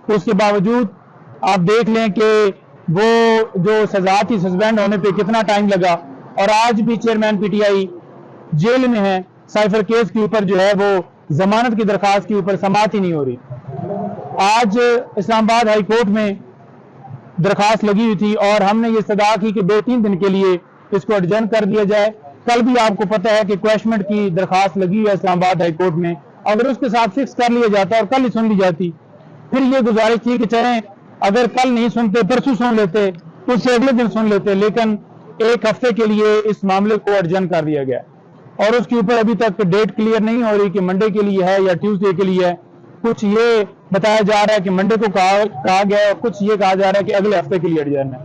उसके बावजूद आप देख लें कि वो जो सजा थी सस्पेंड होने पे कितना टाइम लगा, और आज भी चेयरमैन पीटीआई जेल में है। साइफर केस के ऊपर जो है वो जमानत की दरखास्त के ऊपर समाअत ही नहीं हो रही। आज इस्लामाबाद हाई कोर्ट में दरखास्त लगी हुई थी और हमने ये सदा की कि 2-3 दिन के लिए इसको एडजर्न कर दिया जाए। कल भी आपको पता है कि क्वेश्चन की दरखास्त लगी हुई है इस्लामाबाद हाई कोर्ट में, अगर उसके साथ फिक्स कर लिया जाता और कल ही सुन ली जाती, फिर ये गुजारिश थी कि चलें अगर कल नहीं सुनते परसों सुन लेते, उससे अगले दिन सुन लेते, लेकिन 1 हफ्ते के लिए इस मामले को एडजर्न कर दिया गया और उसके ऊपर अभी तक डेट क्लियर नहीं हो रही कि मंडे के लिए है या ट्यूसडे के लिए है। कुछ ये बताया जा रहा है कि मंडे को कहा गया है और कुछ ये कहा जा रहा है कि अगले हफ्ते के लिए एडजर्न है।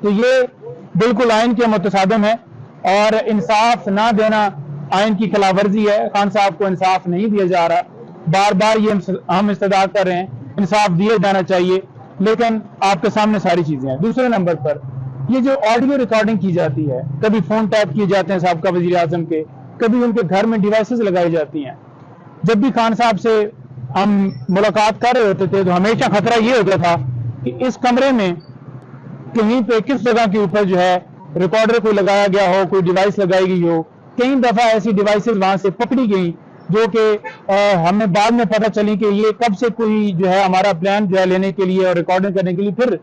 तो ये बिल्कुल आइन के मुतसादिम है और इंसाफ ना देना आइन की खिलाफवर्जी है। खान साहब को इंसाफ नहीं दिया जा रहा, बार बार ये हम इस्तदा कर रहे हैं, इंसाफ दिया जाना चाहिए, लेकिन आपके सामने सारी चीजें हैं। दूसरे नंबर पर ये जो ऑडियो रिकॉर्डिंग की जाती है, कभी फोन टैप किए जाते हैं साहब का वजीर आजम के, कभी उनके घर में डिवाइसेस लगाई जाती हैं। जब भी खान साहब से हम मुलाकात कर रहे होते थे तो हमेशा खतरा ये होता था कि इस कमरे में कहीं पे किस जगह के ऊपर जो है रिकॉर्डर कोई लगाया गया हो, कोई डिवाइस लगाई गई हो। कई दफा ऐसी डिवाइसेस वहां से पकड़ी गई जो कि हमें बाद में पता चली कि ये कब से कोई जो है हमारा प्लान जो है लेने के लिए और रिकॉर्डिंग करने के लिए, फिर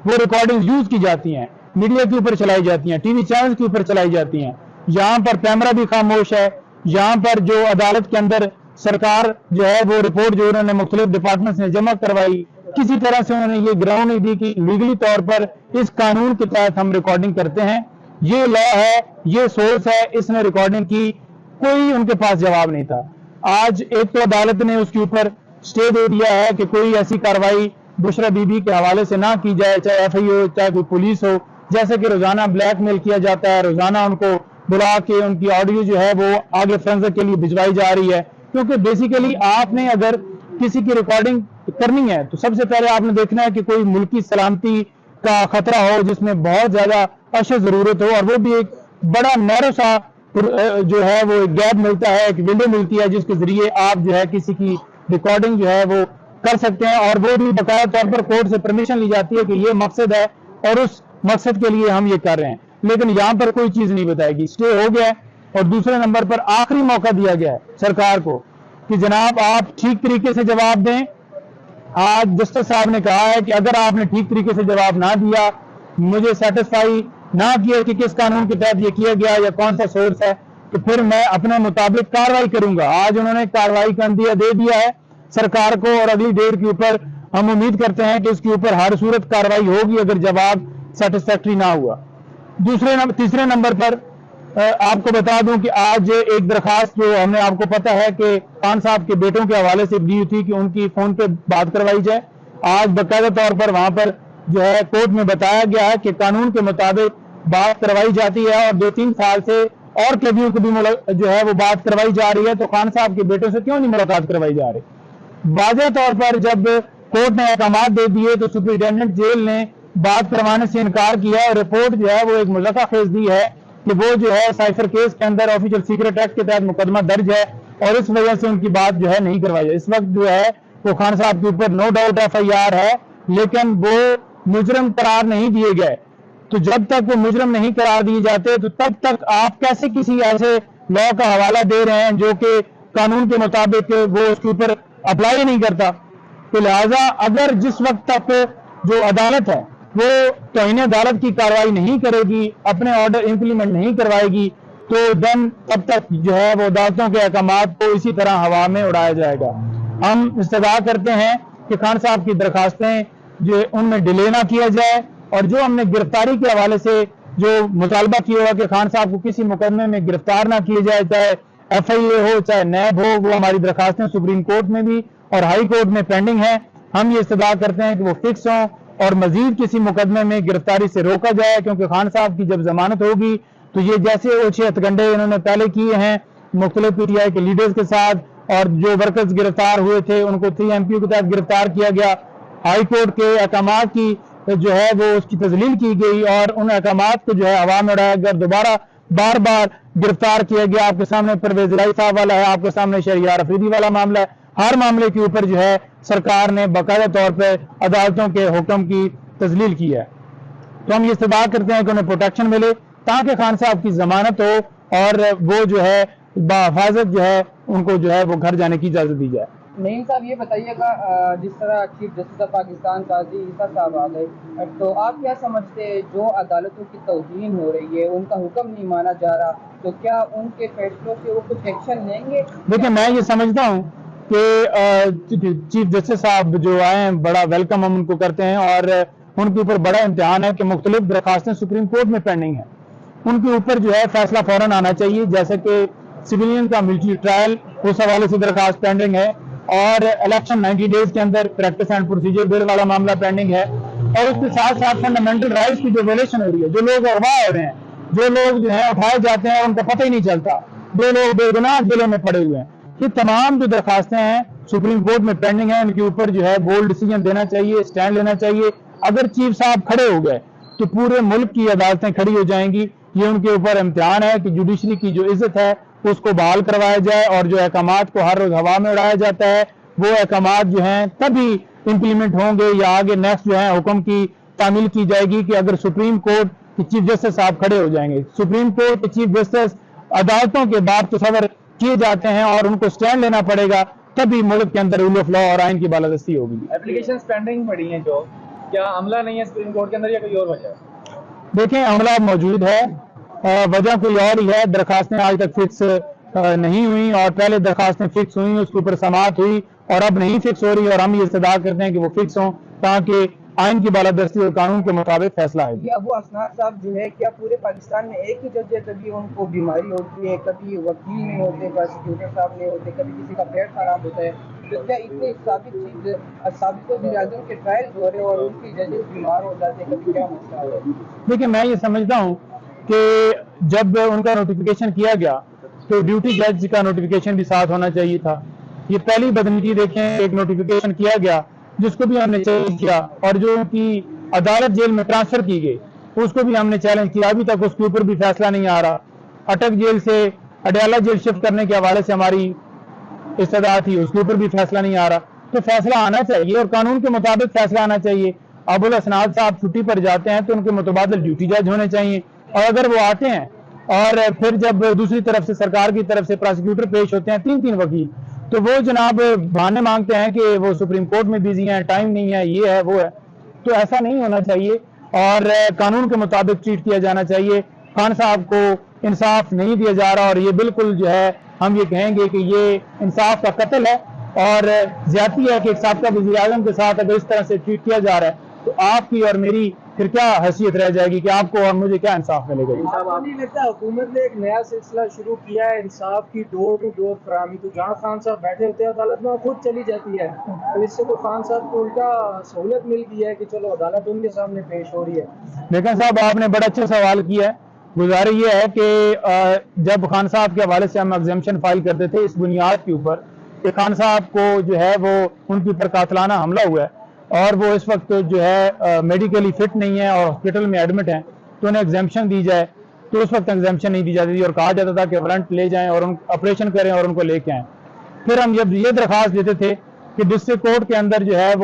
वो रिकॉर्डिंग यूज की जाती हैं, मीडिया के ऊपर चलाई जाती हैं, टीवी चैनल के ऊपर चलाई जाती हैं। यहाँ पर कैमरा भी खामोश है। यहाँ पर जो अदालत के अंदर सरकार जो है वो रिपोर्ट जो उन्होंने मुख्तलिफ डिपार्टमेंट्स ने जमा करवाई, किसी तरह से उन्होंने ये ग्राउंड नहीं दी कि लीगली तौर पर इस कानून के तहत हम रिकॉर्डिंग करते हैं, ये लॉ है, ये सोर्स है, इसने रिकॉर्डिंग की, कोई उनके पास जवाब नहीं था। आज एक तो अदालत ने उसके ऊपर स्टे दे दिया है कि कोई ऐसी कार्रवाई बुशरा बीबी के हवाले से ना की जाए, चाहे एफआई हो चाहे कोई पुलिस हो। जैसे कि रोजाना ब्लैकमेल किया जाता है, रोजाना उनको बुला के उनकी ऑडियो जो है वो आगे फोरेंसिक के लिए भिजवाई जा रही है, क्योंकि बेसिकली आपने अगर किसी की रिकॉर्डिंग करनी है तो सबसे पहले आपने देखना है कि कोई मुल्की सलामती का खतरा हो जिसमें बहुत ज्यादा अशद जरूरत हो, और वो भी एक बड़ा नैरो सा जो है वो एक गैप मिलता है, एक विंडो मिलती है जिसके जरिए आप जो है किसी की रिकॉर्डिंग जो है वो कर सकते हैं, और वो भी बकाया तौर पर कोर्ट से परमिशन ली जाती है कि ये मकसद है और उस मकसद के लिए हम ये कर रहे हैं। लेकिन यहाँ पर कोई चीज नहीं बताएगी, स्टे हो गया है। और दूसरे नंबर पर आखिरी मौका दिया गया है सरकार को कि जनाब आप ठीक तरीके से जवाब दें। आज जस्टिस साहब ने कहा है कि अगर आपने ठीक तरीके से जवाब ना दिया, मुझे सेटिस्फाई ना किया कि किस कानून के तहत ये किया गया या कौन सा सोर्स है, तो फिर मैं अपने मुताबिक कार्रवाई करूंगा। आज उन्होंने कार्रवाई का अंदिया दे दिया है सरकार को, और अगली डेट के ऊपर हम उम्मीद करते हैं कि इसके ऊपर हर सूरत कार्रवाई होगी अगर जवाब सेटिस्फैक्ट्री ना हुआ। तीसरे नंबर पर आपको बता दूं कि आज एक दरखास्त जो हमने, आपको पता है कि खान साहब के बेटों के हवाले से दी थी कि उनकी फोन पे बात करवाई जाए। आज बाकायदा तौर पर वहां पर जो है कोर्ट में बताया गया है कि कानून के मुताबिक बात करवाई जाती है, और 2-3 साल से और कैदियों को भी जो है वो बात करवाई जा रही है, तो खान साहब के बेटों से क्यों नहीं मुलाकात करवाई जा रही? वाज़ेह तौर पर जब कोर्ट ने अहकामात दे दिए तो सुपरिटेंडेंट जेल ने बात करवाने से इनकार किया, और रिपोर्ट जो है वो एक मुज़क्क़र दी है कि वो जो है साइफर केस के अंदर ऑफिशियल सीक्रेट एक्ट के तहत मुकदमा दर्ज है, और इस वजह से उनकी बात जो है नहीं करवाई है। इस वक्त जो है वो खान साहब के ऊपर नो डाउट FIR है, लेकिन वो मुजरम करार नहीं दिए गए। तो जब तक वो मुजरम नहीं करार दिए जाते तो तब तक आप कैसे किसी ऐसे लॉ का हवाला दे रहे हैं जो कि कानून के मुताबिक वो उसके ऊपर अप्लाई नहीं करता। तो लिहाजा अगर जिस वक्त तक जो अदालत है वो तौहीन अदालत की कार्रवाई नहीं करेगी, अपने ऑर्डर इंप्लीमेंट नहीं करवाएगी, तो देन तब तक जो है वो अदालतों के अहकामात को इसी तरह हवा में उड़ाया जाएगा। हम इस्तदा करते हैं कि खान साहब की दरखास्तें जो उनमें डिले ना किया जाए, और जो हमने गिरफ्तारी के हवाले से जो मुतालबा किया हुआ कि खान साहब को किसी मुकदमे में गिरफ्तार ना किया जाए, चाहे FIA हो चाहे नैब हो, वो हमारी दरखास्तें सुप्रीम कोर्ट में भी और हाई कोर्ट में पेंडिंग है। हम ये इस्तदा करते हैं कि वो फिक्स हों और मजीद किसी मुकदमे में गिरफ्तारी से रोका जाए, क्योंकि खान साहब की जब जमानत होगी तो ये जैसे ओछे हथकंडे इन्होंने पहले किए हैं मुख्तलिफ PTI के लीडर्स के साथ, और जो वर्कर्स गिरफ्तार हुए थे उनको 3 MPO के तहत गिरफ्तार किया गया, हाई कोर्ट के अहकामात की जो है वो उसकी तजलील की गई, और उन अहकामात को जो है अवाम में उड़ाया गया, दोबारा बार बार गिरफ्तार किया गया। आपके सामने परवेज इलाही साहब वाला है, आपके सामने शहरियार अफरीदी वाला मामला है, ہر معاملے کے اوپر جو ہے سرکار نے باقاعدہ طور پہ عدالتوں کے حکم کی تذلیل کی ہے. تو ہم یہ استدعا کرتے ہیں کہ انہیں پروٹیکشن ملے تاکہ خان صاحب کی ضمانت ہو اور وہ جو ہے بحفاظت جو ہے ان کو جو ہے وہ گھر جانے کی اجازت دی جائے. نعیم صاحب یہ بتائیے گا جس طرح چیف جسٹس آف پاکستان قاضی عیسیٰ صاحب آ گئے تو آپ کیا سمجھتے ہیں جو عدالتوں کی توہین ہو رہی ہے ان کا حکم نہیں مانا جا رہا تو کیا ان کے فیصلوں سے وہ کچھ ایکشن لیں گے؟ دیکھیں میں یہ سمجھتا ہوں کہ چیف جسٹس صاحب جو آئے ہیں بڑا ویلکم ہم ان کو کرتے ہیں اور ان کے اوپر بڑا امتحان ہے کہ مختلف درخواستیں سپریم کورٹ میں پینڈنگ ہیں. ان کے اوپر جو ہے فیصلہ فوراً آنا چاہیے جیسے کہ سویلین کا ملٹری ٹرائل اس حوالے سے درخواست پینڈنگ ہے اور الیکشن 90 ڈیز کے اندر پریکٹس اینڈ پروسیجر بل والا معاملہ پینڈنگ ہے اور اس کے ساتھ ساتھ فنڈامنٹل رائٹس کی جو ویلیشن ہو رہی ہے. جو لوگ اغوا ہو رہے ہیں جو لوگ جو ہیں اٹھائے جاتے ہیں ان کا پتہ ہی نہیں چلتا جو لوگ بے گناہ جیلوں میں پڑے ہوئے ہیں یہ تمام جو درخواستیں ہیں سپریم کورٹ میں پینڈنگ ہیں. ان کے اوپر جو ہے بولڈ ڈیسیجن دینا چاہیے اسٹینڈ لینا چاہیے. اگر چیف صاحب کھڑے ہو گئے تو پورے ملک کی عدالتیں کھڑی ہو جائیں گی. یہ ان کے اوپر امتحان ہے کہ جوڈیشری کی جو عزت ہے اس کو بحال کروایا جائے اور جو احکامات کو ہر روز ہوا میں اڑایا جاتا ہے وہ احکامات جو ہیں تبھی امپلیمنٹ ہوں گے یا آگے نیکسٹ جو ہے حکم کی تعمیل کی جائے گی کہ اگر سپریم کورٹ کے چیف جسٹس صاحب کھڑے ہو جائیں گے. سپریم کورٹ کے چیف جسٹس عدالتوں کے باب تصور کیے جاتے ہیں اور ان کو سٹینڈ لینا پڑے گا تبھی ملک کے اندر رول آف لا اور آئین کی بالادستی ہوگی. اپلیکیشنز پینڈنگ پڑی ہیں جو کیا عملہ نہیں ہے سپریم کورٹ کے اندر یا کوئی اور وجہ ہے؟ دیکھیں عملہ موجود ہے وجہ کوئی اور ہی ہے. درخواستیں آج تک فکس نہیں ہوئی اور پہلے درخواستیں فکس ہوئی اس کے اوپر سماعت ہوئی اور اب نہیں فکس ہو رہی اور ہم یہ استدعا کرتے ہیں کہ وہ فکس ہوں تاکہ آئین کی بالادستی اور قانون کے مطابق فیصلہ ہے. ابو اسناد صاحب جو ہے کیا پورے پاکستان میں ایک ہی جج ہے؟ کبھی ان کو بیماری ہوتی ہے کبھی وکیل نہیں ہوتے پروسیکیوٹر صاحب نہیں ہوتے کبھی کسی کا پیٹ خراب ہوتا ہے تو کیا اتنے سابق وزیر اعظم کے ٹرائل ہو رہے اور ان کی ججز بیمار ہو جاتے ہیں کبھی کیا مسئلہ ہے؟ دیکھیں میں یہ سمجھتا ہوں کہ جب ان کا نوٹیفیکیشن کیا گیا تو ڈیوٹی جج کا نوٹیفیکیشن بھی ساتھ ہونا چاہیے تھا. یہ پہلی بدنیتی دیکھیں ایک نوٹیفیکیشن کیا گیا جس کو بھی ہم نے چیلنج کیا اور جو ان کی عدالت جیل میں ٹرانسفر کی گئی اس کو بھی ہم نے چیلنج کیا. ابھی تک اس کے اوپر بھی فیصلہ نہیں آ رہا. اٹک جیل سے اڈیالہ جیل شفٹ کرنے کے حوالے سے ہماری استدعا تھی اس کے اوپر بھی فیصلہ نہیں آ رہا. تو فیصلہ آنا چاہیے اور قانون کے مطابق فیصلہ آنا چاہیے. ابو الاسناد صاحب چھٹی پر جاتے ہیں تو ان کے متبادل ڈیوٹی جج ہونے چاہیے اور اگر وہ آتے ہیں اور پھر جب دوسری طرف سے سرکار کی طرف سے پروسیکیوٹر پیش ہوتے ہیں تین وکیل تو وہ جناب بہانے مانگتے ہیں کہ وہ سپریم کورٹ میں بیزی ہیں ٹائم نہیں ہے یہ ہے وہ ہے. تو ایسا نہیں ہونا چاہیے اور قانون کے مطابق ٹریٹ کیا جانا چاہیے. خان صاحب کو انصاف نہیں دیا جا رہا اور یہ بالکل جو ہے ہم یہ کہیں گے کہ یہ انصاف کا قتل ہے اور زیادتی ہے کہ ایک سابقہ وزیر اعظم کے ساتھ اگر اس طرح سے ٹریٹ کیا جا رہا ہے تو آپ کی اور میری پھر کیا حیثیت رہ جائے گی کہ آپ کو اور مجھے کیا انصاف ملے گا. نہیں لگتا حکومت نے ایک نیا سلسلہ شروع کیا ہے انصاف کی ڈور ٹو ڈور فراہمی تو جہاں خان صاحب بیٹھے ہوتے ہیں عدالت میں خود چلی جاتی ہے تو اس سے تو خان صاحب کو الٹا سہولت مل گئی ہے کہ چلو عدالت ان کے سامنے پیش ہو رہی ہے. لیکن صاحب آپ نے بڑا اچھا سوال کیا ہے. گزارش یہ ہے کہ جب خان صاحب کے حوالے سے ہم ایگزیمپشن فائل کرتے تھے اس بنیاد کے اوپر کہ خان صاحب کو جو ہے وہ ان کے اوپر قاتلانہ حملہ ہوا ہے اور وہ اس وقت جو ہے میڈیکلی فٹ نہیں ہے اور ہاسپٹل میں ایڈمٹ ہیں تو انہیں ایگزیمپشن دی جائے تو اس وقت ایگزیمپشن نہیں دی جاتی تھی اور کہا جاتا تھا کہ وارنٹ لے جائیں اور آپریشن کریں اور ان کو لے کے آئیں. پھر ہم جب یہ درخواست دیتے تھے کہ ڈسٹرکٹ کورٹ کے اندر جو ہے وہ